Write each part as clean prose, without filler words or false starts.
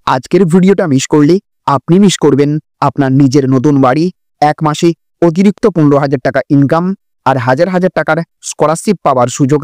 আজকের ভিডিওটা মিস করলে আপনি মিস করবেন আপনার নিজের নতুন বাড়ি, এক মাসে অতিরিক্ত 15,000 টাকা ইনকাম আর হাজার হাজার টাকার স্কলারশিপ পাওয়ার সুযোগ।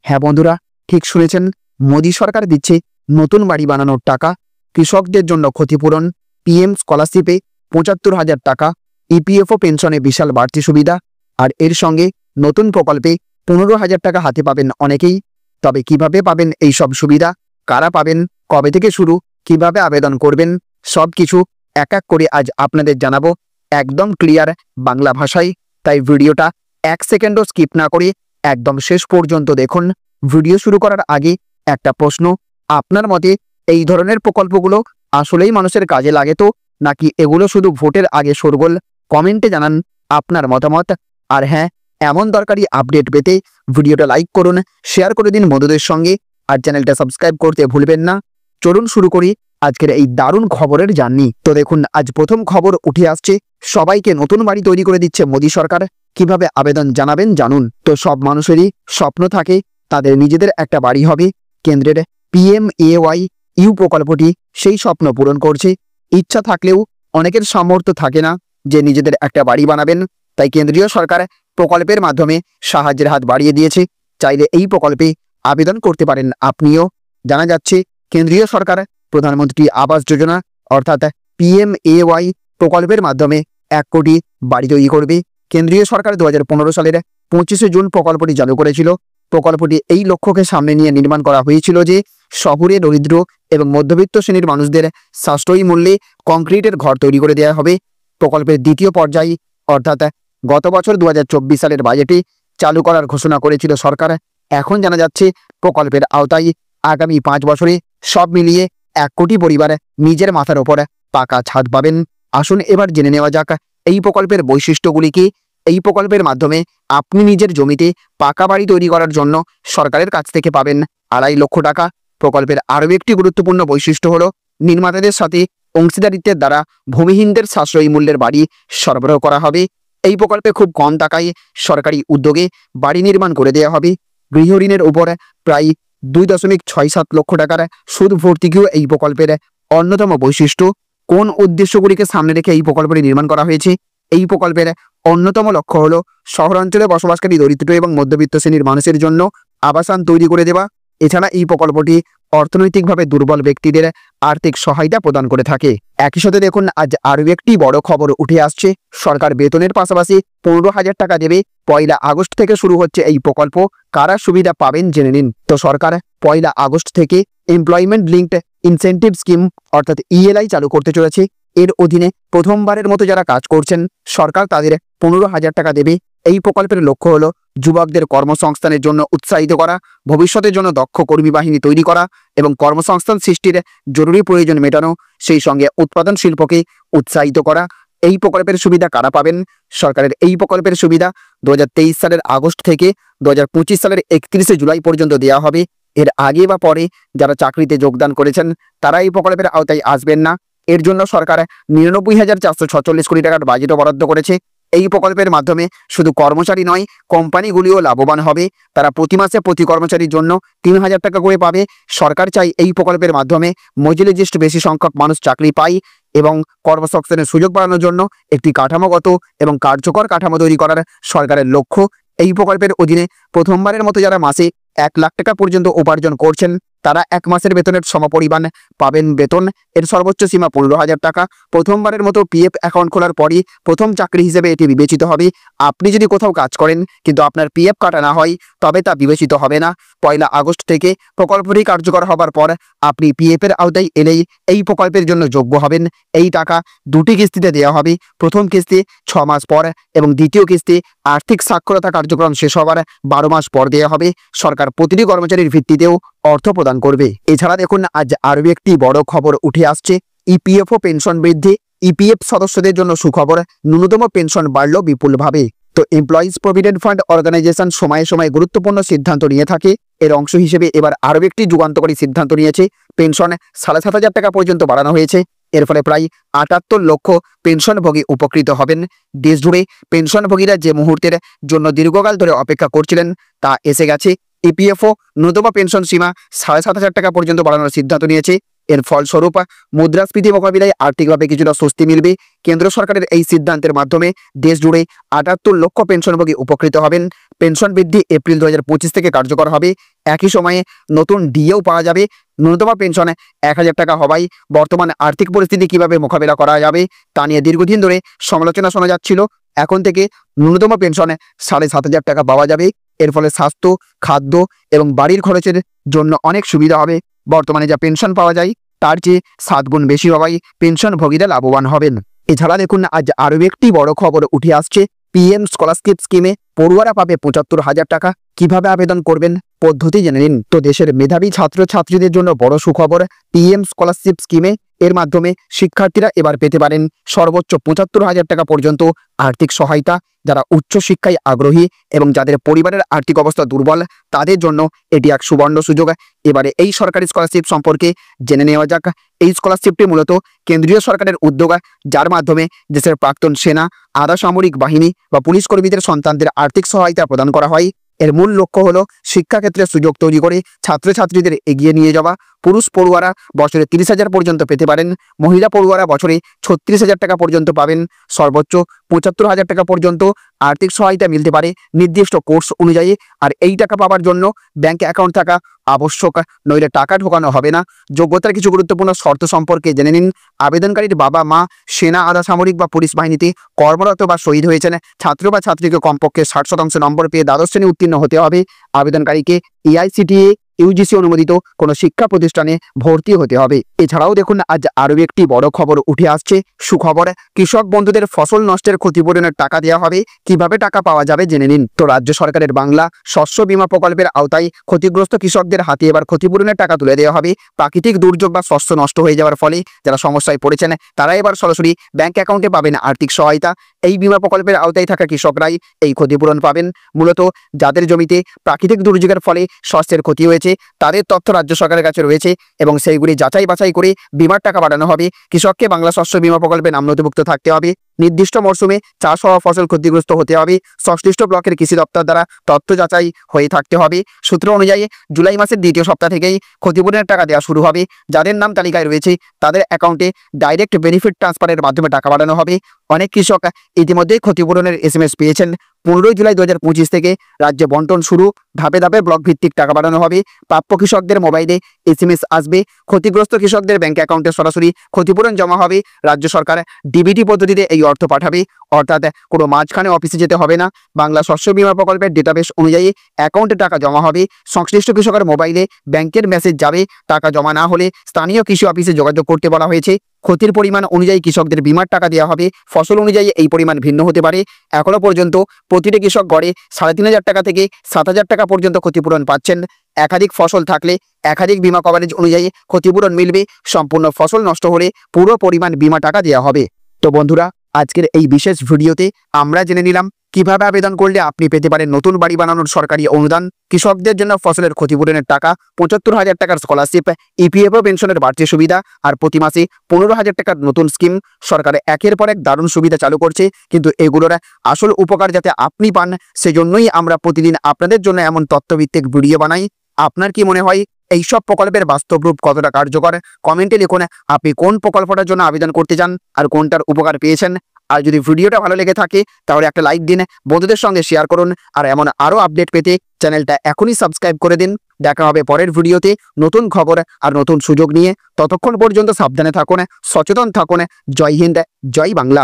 হ্যাঁ বন্ধুরা, ঠিক শুনেছেন, মোদী সরকার দিচ্ছে নতুন বাড়ি বানানোর টাকা, কৃষকদের জন্য ক্ষতিপূরণ, পিএম স্কলারশিপে 75,000 টাকা, ইপিএফও পেনশনে বিশাল বাড়তি সুবিধা, আর এর সঙ্গে নতুন প্রকল্পে 15,000 টাকা হাতে পাবেন অনেকেই। তবে কিভাবে পাবেন এই সব সুবিধা, কারা পাবেন, কবে থেকে শুরু, কিভাবে আবেদন করবেন, সব কিছু এক এক করে আজ আপনাদের জানাবো একদম ক্লিয়ার বাংলা ভাষায়। তাই ভিডিওটা এক সেকেন্ডও স্কিপ না করে একদম শেষ পর্যন্ত দেখুন। ভিডিও শুরু করার আগে একটা প্রশ্ন, আপনার মতে এই ধরনের প্রকল্পগুলো আসলেই মানুষের কাজে লাগে তো, নাকি এগুলো শুধু ভোটের আগে শোরগোল? কমেন্টে জানান আপনার মতামত। আর হ্যাঁ, এমন দরকারি আপডেট পেতে ভিডিওটা লাইক করুন, শেয়ার করে দিন বন্ধুদের সঙ্গে, আর চ্যানেলটা সাবস্ক্রাইব করতে ভুলবেন না। চলুন শুরু করি আজকের এই দারুণ খবরের জার্নি। তো দেখুন, আজ প্রথম খবর উঠে আসছে, সবাইকে নতুন বাড়ি তৈরি করে দিচ্ছে মোদী সরকার। কিভাবে আবেদন জানাবেন জানুন। তো সব মানুষেরই স্বপ্ন থাকে তাদের নিজেদের একটা বাড়ি হবে। কেন্দ্রের PMAY ইউ প্রকল্পটি সেই স্বপ্ন পূরণ করছে। ইচ্ছা থাকলেও অনেকের সামর্থ্য থাকে না যে নিজেদের একটা বাড়ি বানাবেন, তাই কেন্দ্রীয় সরকার প্রকল্পের মাধ্যমে সাহায্যের হাত বাড়িয়ে দিয়েছে। চাইলে এই প্রকল্পে আবেদন করতে পারেন আপনিও। জানা যাচ্ছে, কেন্দ্রীয় সরকার প্রধানমন্ত্রী আবাস যোজনা অর্থাৎ PMAY প্রকল্পের মাধ্যমে 1 কোটি বাড়ি তৈরি করবে। কেন্দ্রীয় সরকার 2015 সালের 25শে জুন প্রকল্পটি চালু করেছিল। প্রকল্পটি এই লক্ষ্যকে সামনে নিয়ে নির্মাণ করা হয়েছিল যে শহুরে দরিদ্র এবং মধ্যবিত্ত শ্রেণীর মানুষদের সাশ্রয়ী মূল্যে কংক্রিটের ঘর তৈরি করে দেওয়া হবে। প্রকল্পের দ্বিতীয় পর্যায় অর্থাৎ গত বছর 2024 সালের বাজেটে চালু করার ঘোষণা করেছিল সরকার। এখন জানা যাচ্ছে, প্রকল্পের আওতায় আগামী 5 বছরে সব মিলিয়ে 1 কোটি পরিবার নিজের মাথার ওপর পাকা ছাদ পাবেন। আসুন এবার জেনে নেওয়া যাক এই প্রকল্পের বৈশিষ্ট্যগুলি কি। এই প্রকল্পের মাধ্যমে আপনি নিজের জমিতে পাকা বাড়ি তৈরি করার জন্য সরকারের কাছ থেকে পাবেন 2.5 লক্ষ টাকা। প্রকল্পের আরও একটি গুরুত্বপূর্ণ বৈশিষ্ট্য হল, নির্মাতাদের সাথে অংশীদারিত্বের দ্বারা ভূমিহীনদের সাশ্রয়ী মূল্যের বাড়ি সরবরাহ করা হবে। এই প্রকল্পে খুব কম টাকায় সরকারি উদ্যোগে বাড়ি নির্মাণ করে দেওয়া হবে। গৃহঋণের উপর প্রায় 2.67 লক্ষ টাকার সুদ ভর্তুকিও এই প্রকল্পের অন্যতম বৈশিষ্ট্য। কোন উদ্দেশ্যগুলিকে সামনে রেখে এই প্রকল্পটি নির্মাণ করা হয়েছে? এই প্রকল্পের অন্যতম লক্ষ্য হল শহরাঞ্চলে বসবাসকারী দরিদ্র এবং মধ্যবিত্ত শ্রেণীর মানুষের জন্য আবাসন তৈরি করে দেওয়া। এছাড়া এই প্রকল্পটি অর্থনৈতিকভাবে দুর্বল ব্যক্তিদের আর্থিক সহায়তা প্রদান করে থাকে। একই সাথে দেখুন, আজ আরও একটি বড় খবর উঠে আসছে, সরকার বেতনের পাশাপাশি 15,000 টাকা দেবে। 1 আগস্ট থেকে শুরু হচ্ছে এই প্রকল্প। কারা সুবিধা পাবেন জেনে নিন। তো সরকার 1 আগস্ট থেকে এমপ্লয়মেন্ট লিঙ্কড ইনসেন্টিভ স্কিম অর্থাৎ ELI চালু করতে চলেছে। এর অধীনে প্রথমবারের মতো যারা কাজ করছেন, সরকার তাদের 15,000 টাকা দেবে। এই প্রকল্পের লক্ষ্য হলো যুবকদের কর্মসংস্থানের জন্য উৎসাহিত করা, ভবিষ্যতের জন্য দক্ষ কর্মী বাহিনী তৈরি করা এবং কর্মসংস্থান সৃষ্টির জরুরি প্রয়োজন মেটানো, সেই সঙ্গে উৎপাদন শিল্পকে উৎসাহিত করা। এই প্রকল্পের সুবিধা কারা পাবেন? সরকারের এই প্রকল্পের সুবিধা 2023 সালের আগস্ট থেকে 2025 সালের 31শে জুলাই পর্যন্ত দেওয়া হবে। এর আগে বা পরে যারা চাকরিতে যোগদান করেছেন তারা এই প্রকল্পের আওতায় আসবেন না। এর জন্য সরকার 99,446 কোটি টাকার বাজেটও বরাদ্দ করেছে। এই প্রকল্পের মাধ্যমে শুধু কর্মচারী নয়, কোম্পানিগুলিও লাভবান হবে। তারা প্রতি মাসে প্রতি কর্মচারীর জন্য 3,000 টাকা করে পাবে। সরকার চাই এই প্রকল্পের মাধ্যমে মজুরিযুক্ত বেশি সংখ্যক মানুষ চাকরি পায় এবং কর্মসংস্থানের সুযোগ বাড়ানোর জন্য একটি কাঠামোগত এবং কার্যকর কাঠামো তৈরি করার সরকারের লক্ষ্য। এই প্রকল্পের অধীনে প্রথমবারের মতো যারা মাসে 1 লাখ টাকা পর্যন্ত উপার্জন করছেন তারা 1 মাসের বেতনের সমপরিমাণ পাবেন বেতন। এর সর্বোচ্চ সীমা 15,000 টাকা। প্রথমবারের মতো PF অ্যাকাউন্ট খোলার পরই প্রথম চাকরি হিসেবে এটি বিবেচিত হবে। আপনি যদি কোথাও কাজ করেন কিন্তু আপনার PF কাটা না হয়, তবে তা বিবেচিত হবে না। 1 আগস্ট থেকে প্রকল্পটি কার্যকর হবার পর আপনি PF এর আওতায় এলেই এই প্রকল্পের জন্য যোগ্য হবেন। এই টাকা 2টি কিস্তিতে দেওয়া হবে। প্রথম কিস্তি 6 মাস পর এবং দ্বিতীয় কিস্তি আর্থিক সাক্ষরতা কার্যক্রম শেষ হবার 12 মাস পর দেওয়া হবে। সরকার প্রতিটি কর্মচারীর ভিত্তিতেও অর্থ প্রদান করবে। এছাড়া দেখুন, আজ আরও একটি বড় খবর উঠে আসছে, EPFও পেনশন বৃদ্ধি। EPF সদস্যদের জন্য সুখবর, ন্যূনতম পেনশন বাড়ল বিপুলভাবে। তো এমপ্লয়িজ প্রভিডেন্ট ফান্ড অর্গানাইজেশন সময়ে সময়ে গুরুত্বপূর্ণ সিদ্ধান্ত নিয়ে থাকে। এর অংশ হিসেবে এবার আরও একটি যুগান্তকারী সিদ্ধান্ত নিয়েছে। পেনশন 7,500 টাকা পর্যন্ত বাড়ানো হয়েছে। এর ফলে প্রায় 78 লক্ষ পেনশনভোগী উপকৃত হবেন। দেশজুড়ে পেনশনভোগীরা যে মুহূর্তের জন্য দীর্ঘকাল ধরে অপেক্ষা করছিলেন তা এসে গেছে। EPFও ন্যূনতম পেনশন সীমা 7,500 টাকা পর্যন্ত বাড়ানোর সিদ্ধান্ত নিয়েছে। এর ফলস্বরূপ মুদ্রাস্ফীতি মোকাবিলায় আর্থিকভাবে কিছুটা স্বস্তি মিলবে। কেন্দ্র সরকারের এই সিদ্ধান্তের মাধ্যমে দেশ জুড়ে ৭৮ লক্ষ পেনশনভোগী উপকৃত হবেন। পেনশন বৃদ্ধি এপ্রিল ২০২৫ থেকে কার্যকর হবে। একই সময়ে নতুন ডিএও পাওয়া যাবে। ন্যূনতম পেনশন ১,০০০ টাকা হওয়ায় বর্তমান আর্থিক পরিস্থিতি কিভাবে মোকাবিলা করা যাবে তা নিয়ে দীর্ঘদিন ধরে সমালোচনা শোনা যাচ্ছিল। এখন থেকে ন্যূনতম পেনশনে ৭,৫০০ টাকা পাওয়া যাবে। এর ফলে স্বাস্থ্য, খাদ্য এবং বাড়ির খরচের জন্য অনেক সুবিধা হবে। বর্তমানে যা পেনশন পাওয়া যায় তার চেয়ে ৭ গুণ বেশি হওয়ায় পেনশনভোগীরা লাভবান হবেন। এছাড়া দেখুন, আজ আরও একটি বড় খবর উঠে আসছে। পিএম স্কলারশিপ স্কিমে পড়ুয়ারা পাবে ৭৫,০০০ টাকা। কিভাবে আবেদন করবেন পদ্ধতি জেনে নিন। তো দেশের মেধাবী ছাত্রছাত্রীদের জন্য বড় সুখবর। পিএম স্কলারশিপ স্কিমে এর মাধ্যমে শিক্ষার্থীরা এবার পেতে পারেন সর্বোচ্চ ৭৫,০০০ টাকা পর্যন্ত আর্থিক সহায়তা। যারা উচ্চশিক্ষায় আগ্রহী এবং যাদের পরিবারের আর্থিক অবস্থা দুর্বল তাদের জন্য এটি এক সুবর্ণ সুযোগ। এবারে এই সরকারি স্কলারশিপ সম্পর্কে জেনে নেওয়া যাক। এই স্কলারশিপটি মূলত কেন্দ্রীয় সরকারের উদ্যোগ, যার মাধ্যমে দেশের প্রাক্তন সেনা, আধা সামরিক বাহিনী বা পুলিশ কর্মীদের সন্তানদের আর্থিক সহায়তা প্রদান করা হয়। এর মূল লক্ষ্য হলো শিক্ষাক্ষেত্রে সুযোগ তৈরি করে ছাত্রছাত্রীদের এগিয়ে নিয়ে যাওয়া। পুরুষ পড়ুয়ারা বছরে ৩০,০০০ পর্যন্ত পেতে পারেন। মহিলা পড়ুয়ারা বছরে ৩৬,০০০ টাকা পর্যন্ত পাবেন। সর্বোচ্চ ৭৫,০০০ টাকা পর্যন্ত আর্থিক সহায়তা মিলতে পারে নির্দিষ্ট কোর্স অনুযায়ী। আর এই টাকা পাওয়ার জন্য ব্যাংক অ্যাকাউন্ট থাকা আবশ্যক, নইলে টাকা ঢোকানো হবে না। যোগ্যতার কিছু গুরুত্বপূর্ণ শর্ত সম্পর্কে জেনে নিন। আবেদনকারীর বাবা মা সেনা, আধা সামরিক বা পুলিশ বাহিনীতে কর্মরত বা শহীদ হয়েছেন। ছাত্র বা ছাত্রীকে কমপক্ষে ৬০% নম্বর পেয়ে দ্বাদশ শ্রেণী উত্তীর্ণ হতে হবে। আবেদনকারীকে এআইসিটিএ ইউজিসি অনুমোদিত কোনো শিক্ষা প্রতিষ্ঠানে ভর্তি হতে হবে। এছাড়াও দেখুন, আজ আরও একটি বড় খবর উঠে আসছে। সুখবর, কৃষক বন্ধুদের ফসল নষ্টের ক্ষতিপূরণের টাকা দেওয়া হবে। কিভাবে টাকা পাওয়া যাবে জেনে নিন। তো রাজ্য সরকারের বাংলা শস্য বীমা প্রকল্পের আওতায় ক্ষতিগ্রস্ত কৃষকদের হাতে এবার ক্ষতিপূরণের টাকা তুলে দেওয়া হবে। প্রাকৃতিক দুর্যোগ বা শস্য নষ্ট হয়ে যাওয়ার ফলে যারা সমস্যায় পড়েছেন তারা এবার সরাসরি ব্যাংক অ্যাকাউন্টে পাবেন আর্থিক সহায়তা। এই বীমা প্রকল্পের আওতায় থাকা কৃষকরাই এই ক্ষতিপূরণ পাবেন। মূলত যাদের জমিতে প্রাকৃতিক দুর্যোগের ফলে শস্যের ক্ষতি হয়েছে তাদের তথ্য রাজ্য সরকারের কাছে রয়েছে এবং সেইগুলি যাচাই বাছাই করে বীমার টাকা বাড়ানো হবে। কৃষককে বাংলা শস্য বীমা প্রকল্পে নাম নথিভুক্ত থাকতে হবে। নির্দিষ্ট মরশুমে চাষ হওয়া ফসল ক্ষতিগ্রস্ত হতে হবে। সংশ্লিষ্ট ব্লকের কৃষি দপ্তর দ্বারা তথ্য যাচাই হয়ে থাকতে হবে। সূত্র অনুযায়ী জুলাই মাসের দ্বিতীয় সপ্তাহ থেকেই ক্ষতিপূরণের টাকা দেওয়া শুরু হবে। যাদের নাম তালিকায় রয়েছে তাদের অ্যাকাউন্টে ডাইরেক্ট বেনিফিট ট্রান্সফারের মাধ্যমে টাকা বাড়ানো হবে। অনেক কৃষক ইতিমধ্যেই ক্ষতিপূরণের SMS পেয়েছেন। 15 জুলাই 2025 থেকে রাজ্যে বন্টন শুরু। ধাপে ধাপে ব্লক ভিত্তিক টাকা বাড়ানো হবে। প্রাপ্য কৃষকদের মোবাইলে SMS আসবে। ক্ষতিগ্রস্ত কৃষকদের ব্যাংক অ্যাকাউন্টে সরাসরি ক্ষতিপূরণ জমা হবে। রাজ্য সরকার ডিবিটি পদ্ধতিতে এই অর্থ পাঠাবে, অর্থাৎ কোনো মাঝখানে অফিসে যেতে হবে না। বাংলা শস্য বীমা প্রকল্পের ডেটাবেস অনুযায়ী অ্যাকাউন্টে টাকা জমা হবে। সংশ্লিষ্ট কৃষকের মোবাইলে ব্যাংকের মেসেজ যাবে। টাকা জমা না হলে স্থানীয় কৃষি অফিসে যোগাযোগ করতে বলা হয়েছে। ক্ষতির পরিমাণ অনুযায়ী কৃষকদের বীমার টাকা দেওয়া হবে। ফসল অনুযায়ী এই পরিমাণ ভিন্ন হতে পারে। এখনো পর্যন্ত প্রতিটি কৃষক গড়ে ৩,৫০০ টাকা থেকে ৭,০০০ টাকা পর্যন্ত ক্ষতিপূরণ পাচ্ছেন। একাধিক ফসল থাকলে একাধিক বীমা কভারেজ অনুযায়ী ক্ষতিপূরণ মিলবে। সম্পূর্ণ ফসল নষ্ট হলে পুরো পরিমাণ বীমা টাকা দেওয়া হবে। তো বন্ধুরা, আজকের এই বিশেষ ভিডিওতে আমরা জেনে নিলাম কিভাবে আবেদন করলে আপনি পেতে পারেন নতুন বাড়ি বানানোর সরকারি অনুদান, কৃষকদের জন্য ফসলের ক্ষতিপূরণের টাকা, ৭৫,০০০ টাকার স্কলারশিপ, ইপিএফও পেনশনের বাড়তি সুবিধা আর প্রতি মাসে ১৫,০০০ টাকার নতুন স্কিম। সরকার একের পর এক দারুণ সুবিধা চালু করছে, কিন্তু এগুলোর আসল উপকার যাতে আপনি পান সেজন্যই আমরা প্রতিদিন আপনাদের জন্য এমন তথ্যভিত্তিক ভিডিও বানাই। আপনার কি মনে হয় এইসব প্রকল্পের বাস্তব রূপ কতটা কার্যকর? কমেন্টে লিখুন আপনি কোন প্রকল্পটার জন্য আবেদন করতে চান আর কোনটার উপকার পেয়েছেন। আর যদি ভিডিওটা ভালো লেগে থাকে তাহলে একটা লাইক দিন, বন্ধুদের সঙ্গে শেয়ার করুন। আর এমন আরও আপডেট পেতে চ্যানেলটা এখনই সাবস্ক্রাইব করে দিন। দেখা হবে পরের ভিডিওতে নতুন খবর আর নতুন সুযোগ নিয়ে। ততক্ষণ পর্যন্ত সাবধানে থাকুন, সচেতন থাকুন। জয় হিন্দ, জয় বাংলা।